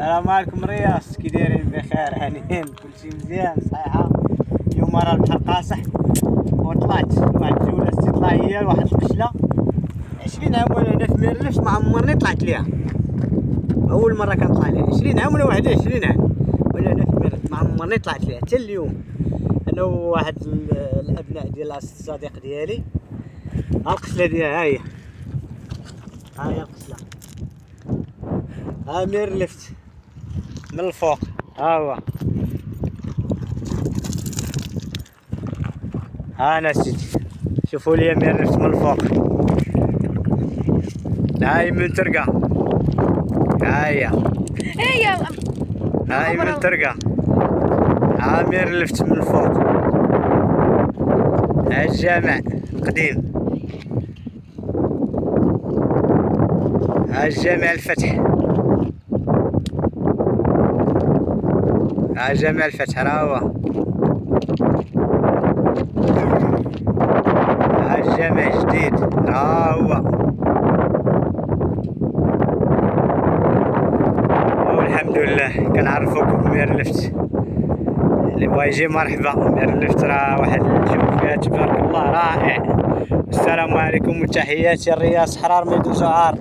السلام عليكم رياس، كي دايرين؟ بخير هانيين؟ كلشي مزيان صحيحه. اليوم راه البحر قاصح وطلعت واحد الجوله استطلاعيه لواحد القشله 20 عام وانا هنا في ميرلفت، ما عمرني طلعت ليها، اول مره كنطلع ليها. 20 عام ولا 21 عام وانا هنا في ميرلفت، ما عمرني طلعت ليها حتى اليوم. انا وواحد الابناء ديال الصديق ديالي. ها القشله ديالها، ها هي القشله، ها ميرلفت من الفوق، ها هو، ها انا سيدي شوفوا لي ميرلفت من الفوق. هاي من ترقة، هاي من ترقة، ها ميرلفت من الفوق. ها الجامع القديم، ها الجامع الفتح، ها جامع الفتح راه هو، ها الجامع الجديد راه هو. والحمد لله كنعرفوكم بميرلفت، اللي بغا يجي مرحبا. ميرلفت راه واحد الجو فيها تبارك الله رائع. السلام عليكم وتحياتي الرياس حرار ميدو زعار.